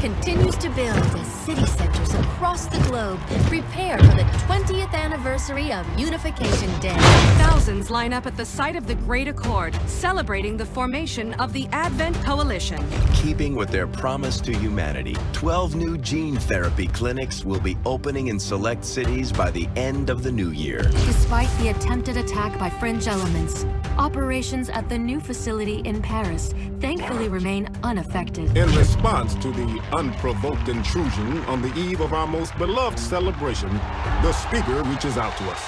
continues to build as city centers across the globe prepare for the 20th anniversary of Unification Day. Thousands line up at the site of the Great Accord, celebrating the formation of the Advent Coalition. Keeping with their promise to humanity, 12 new gene therapy clinics will be opening in select cities by the end of the new year. Despite the attempted attack by fringe elements, operations at the new facility in Paris thankfully remain unaffected. In response to the unprovoked intrusion on the eve of our most beloved celebration, the Speaker reaches out to us.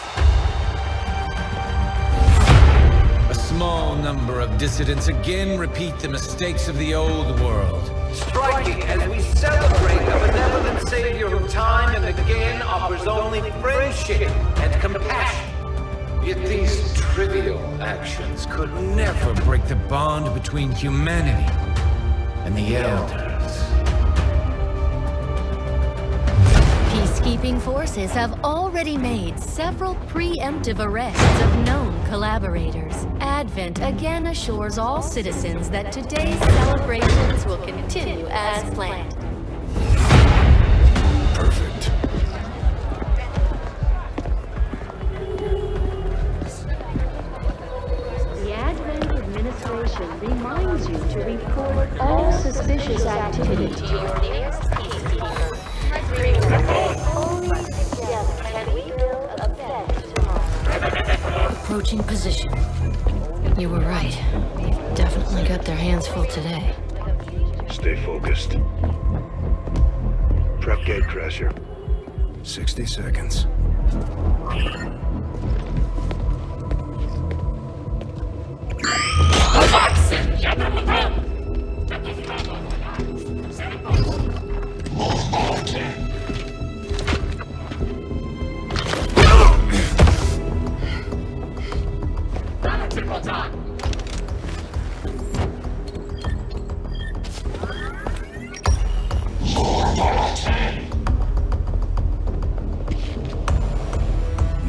A small number of dissidents again repeat the mistakes of the old world. Striking as we celebrate a benevolent savior who time and again offers only friendship and compassion. Yet these trivial actions could never break the bond between humanity and the Elders. Peacekeeping forces have already made several preemptive arrests of known collaborators. Advent again assures all citizens that today's celebrations will continue as planned. Perfect. The Advent administration reminds you to report all suspicious activity to your nearest peacekeeper. Only together can we build a better tomorrow. Approaching position. You were right. They've definitely got their hands full today. Stay focused. Prep gate crasher. 60 seconds.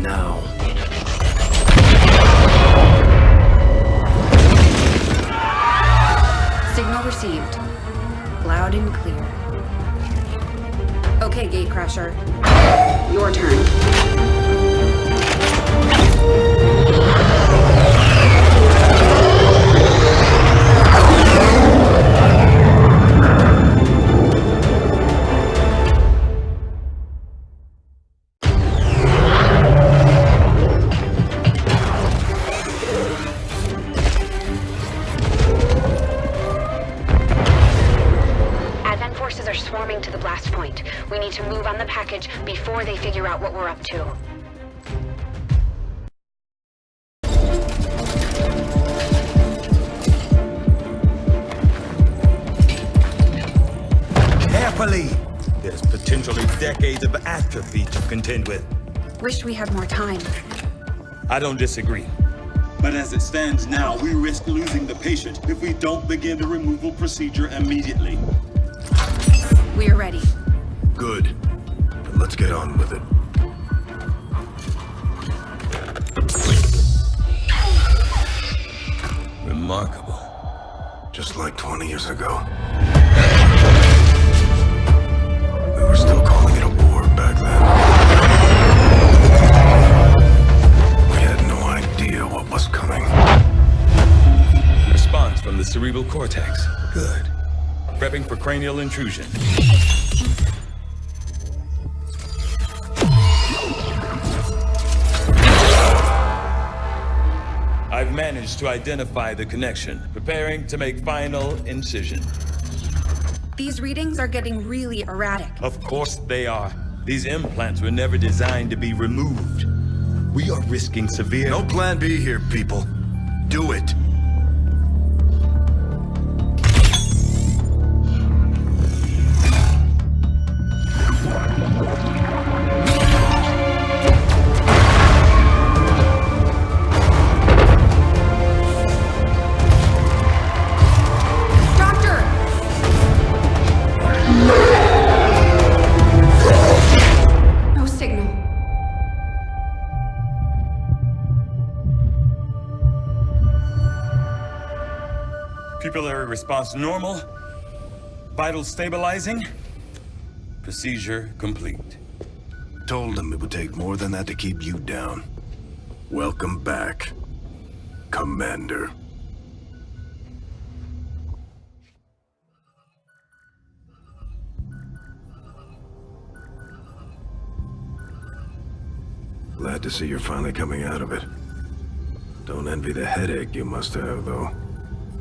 Now. Signal received. Loud and clear. Okay, Gatecrasher. Your turn. Forces are swarming to the blast point. We need to move on the package before they figure out what we're up to. Carefully! There's potentially decades of atrophy to contend with. Wish we had more time. I don't disagree. But as it stands now, we risk losing the patient if we don't begin the removal procedure immediately. We're ready. Good. Then let's get on with it. Remarkable. Just like 20 years ago. We were still calling it a war back then. We had no idea what was coming. Response from the cerebral cortex. Good. Prepping for cranial intrusion. I've managed to identify the connection, preparing to make final incision. These readings are getting really erratic. Of course they are. These implants were never designed to be removed. We are risking severe... No plan B here, people. Do it. Pupillary response normal. Vital stabilizing. Procedure complete. Told them it would take more than that to keep you down. Welcome back, Commander. Glad to see you're finally coming out of it. Don't envy the headache you must have, though.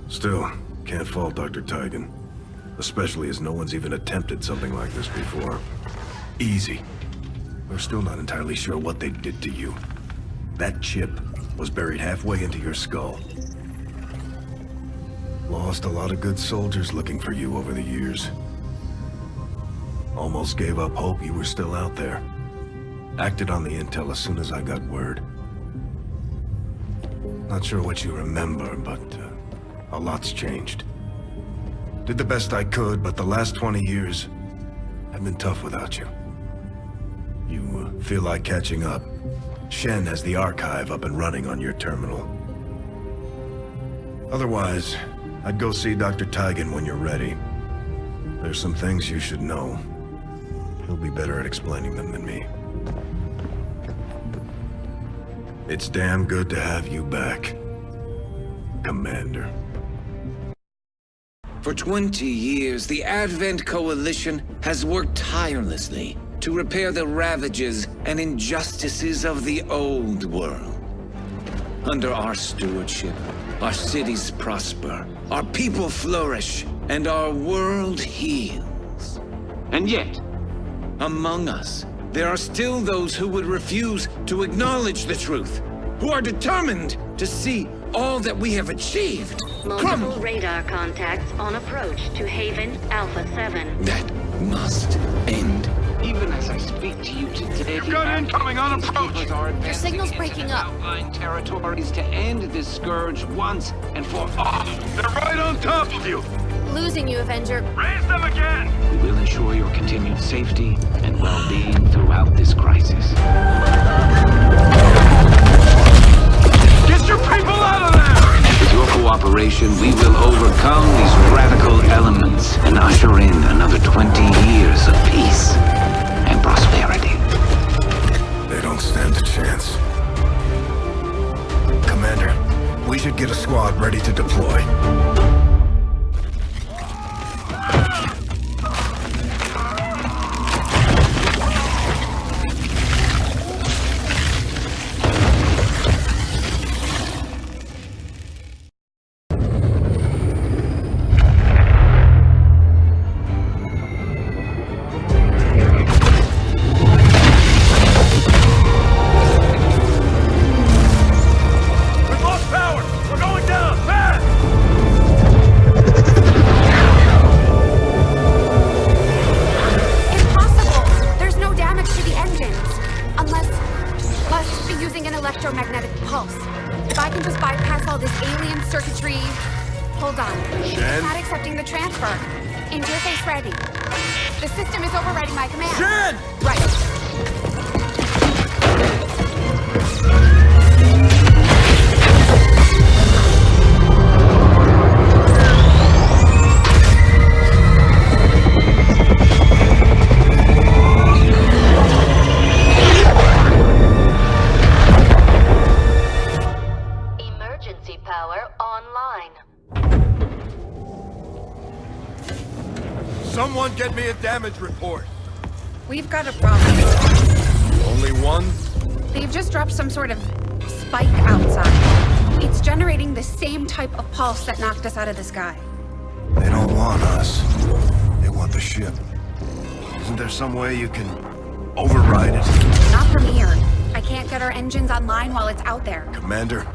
Still, can't fault Dr. Taigen. Especially as no one's even attempted something like this before. Easy. We're still not entirely sure what they did to you. That chip was buried halfway into your skull. Lost a lot of good soldiers looking for you over the years. Almost gave up hope you were still out there. Acted on the intel as soon as I got word. Not sure what you remember, but a lot's changed. Did the best I could, but the last 20 years have been tough without you. You feel like catching up? Shen has the archive up and running on your terminal. Otherwise, I'd go see Dr. Taigen when you're ready. There's some things you should know. He'll be better at explaining them than me. It's damn good to have you back, Commander. For 20 years, the Advent Coalition has worked tirelessly to repair the ravages and injustices of the old world. Under our stewardship, our cities prosper, our people flourish, and our world heals. And yet, among us, there are still those who would refuse to acknowledge the truth, who are determined to see all that we have achieved. Multiple radar contacts on approach to Haven Alpha 7. That must end. Even as I speak to you today, You've got incoming on approach. Your signal's breaking up. Outlying territories to end this scourge once and for all. They're right on top of you. Losing you, Avenger. Raise them again. We will ensure your continued safety and well-being throughout this crisis. Get your people out of there! With your cooperation, we will overcome these radical elements and usher in another 20 years of peace and prosperity. They don't stand a chance. Commander, we should get a squad ready to deploy. Someone get me a damage report. We've got a problem. Only one? They've just dropped some sort of spike outside. It's generating the same type of pulse that knocked us out of the sky. They don't want us. They want the ship. Isn't there some way you can override it? Not from here. I can't get our engines online while it's out there. Commander,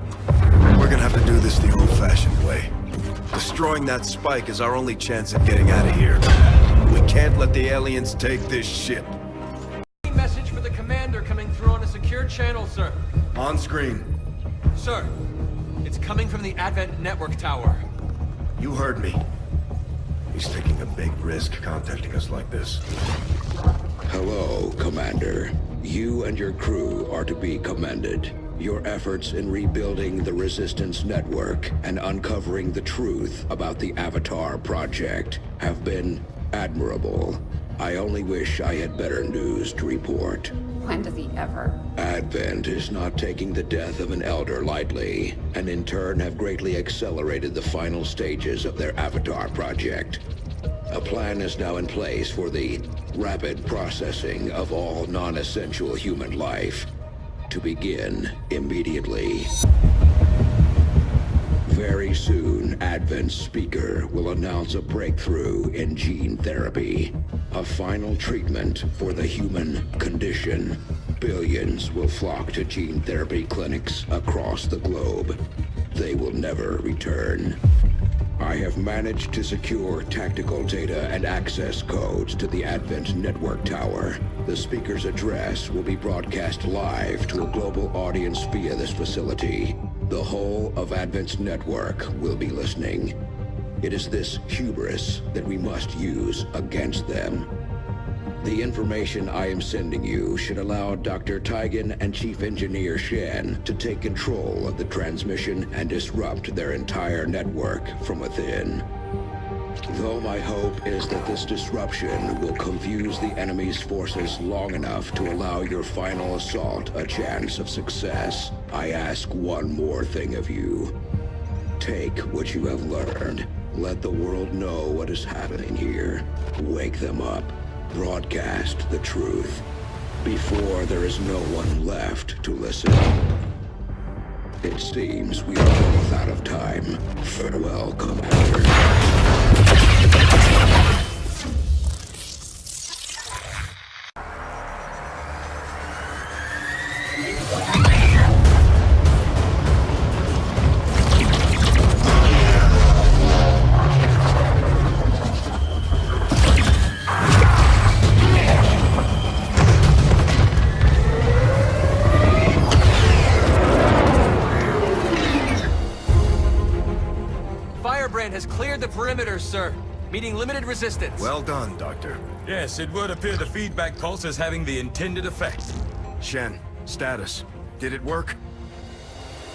we're gonna have to do this the old-fashioned way. Destroying that spike is our only chance at getting out of here. We can't let the aliens take this ship. Message for the commander coming through on a secure channel, sir. On screen. Sir, it's coming from the Advent network tower. You heard me. He's taking a big risk contacting us like this. Hello, Commander. You and your crew are to be commended. Your efforts in rebuilding the Resistance network and uncovering the truth about the Avatar project have been admirable. I only wish I had better news to report. When does he ever? Advent is not taking the death of an elder lightly, and in turn have greatly accelerated the final stages of their Avatar project. A plan is now in place for the rapid processing of all non-essential human life, to begin immediately. Very soon, Advent's Speaker will announce a breakthrough in gene therapy, a final treatment for the human condition. Billions will flock to gene therapy clinics across the globe. They will never return. I have managed to secure tactical data and access codes to the Advent Network Tower. The Speaker's address will be broadcast live to a global audience via this facility. The whole of Advent's network will be listening. It is this hubris that we must use against them. The information I am sending you should allow Dr. Taigen and Chief Engineer Shen to take control of the transmission and disrupt their entire network from within. Though my hope is that this disruption will confuse the enemy's forces long enough to allow your final assault a chance of success, I ask one more thing of you. Take what you have learned. Let the world know what is happening here. Wake them up. Broadcast the truth before there is no one left to listen. It seems we are both out of time. Farewell, Commander. Has cleared the perimeter, sir. Meeting limited resistance. Well done, Doctor. Yes, it would appear the feedback pulse is having the intended effect. Shen, status. Did it work?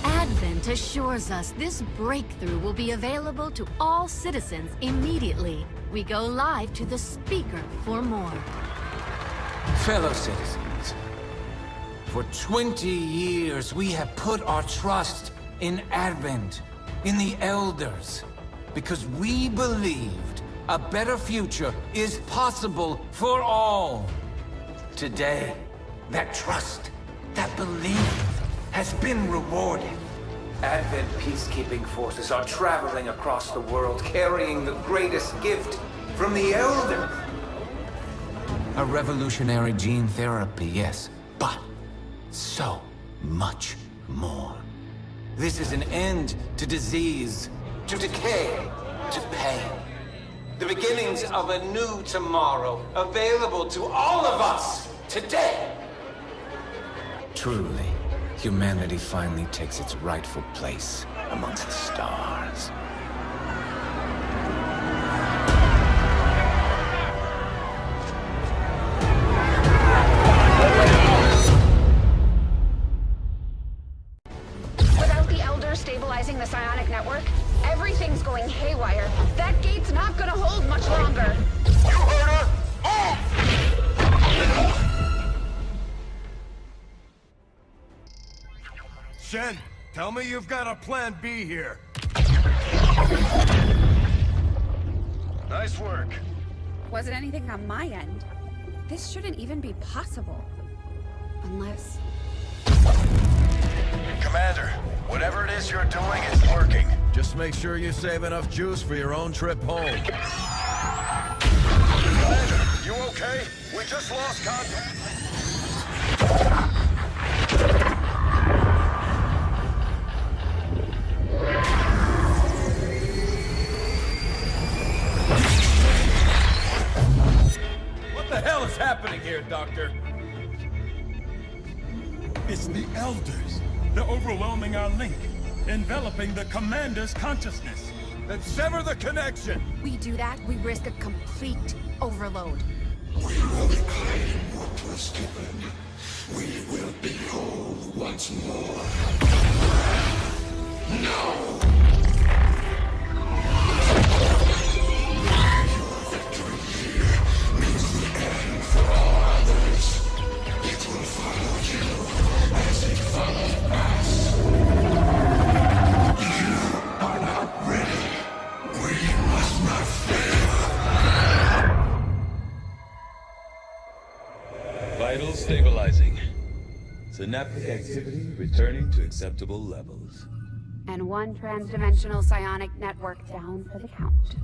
Advent assures us this breakthrough will be available to all citizens immediately. We go live to the Speaker for more. Fellow citizens, for 20 years we have put our trust in Advent, in the Elders, because we believed a better future is possible for all. Today, that trust, that belief, has been rewarded. Advent peacekeeping forces are traveling across the world, carrying the greatest gift from the Elder. A revolutionary gene therapy, yes, but so much more. This is an end to disease, to decay, to pain. The beginnings of a new tomorrow, available to all of us today. Truly, humanity finally takes its rightful place amongst the stars. Without the Elder stabilizing the psionic network, everything's going haywire. That gate's not gonna hold much longer. You heard her! Shen, tell me you've got a plan B here. Nice work. Wasn't anything on my end. This shouldn't even be possible. Unless... Commander, whatever it is you're doing is working. Just make sure you save enough juice for your own trip home. Commander, you okay? We just lost contact. What the hell is happening here, Doctor? It's the Elders. They're overwhelming our link, enveloping the Commander's consciousness. Then sever the connection! we do that, we risk a complete overload. We will claim what was given. we will be whole once more. No! Your victory here means the end for all others. It will follow you as it followed us. You are not ready. We must not fail. Vitals stabilizing. Synaptic activity returning to acceptable levels. And one transdimensional psionic network down for the count.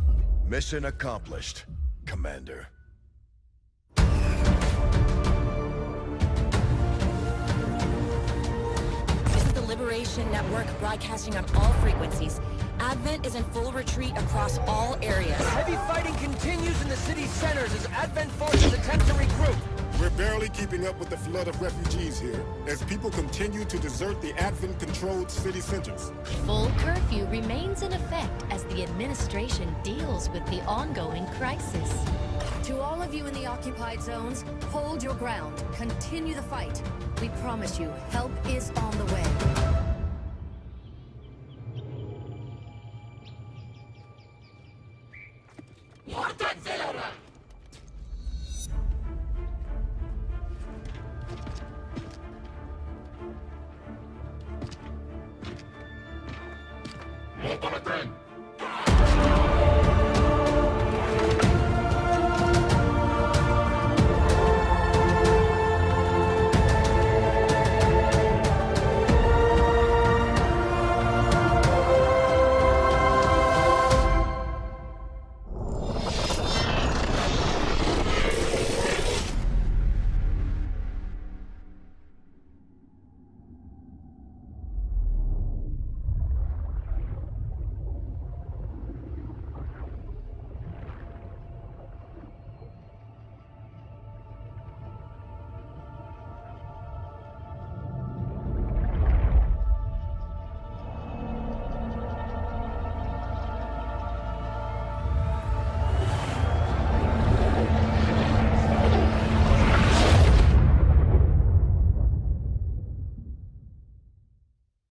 Mission accomplished, Commander. This is the Liberation Network broadcasting on all frequencies. Advent is in full retreat across all areas. Heavy fighting continues in the city's centers as Advent forces attempt to regroup. We're barely keeping up with the flood of refugees here, as people continue to desert the Advent-controlled city centers. Full curfew remains in effect as the administration deals with the ongoing crisis. To all of you in the occupied zones, hold your ground. Continue the fight. We promise you, help is on the way.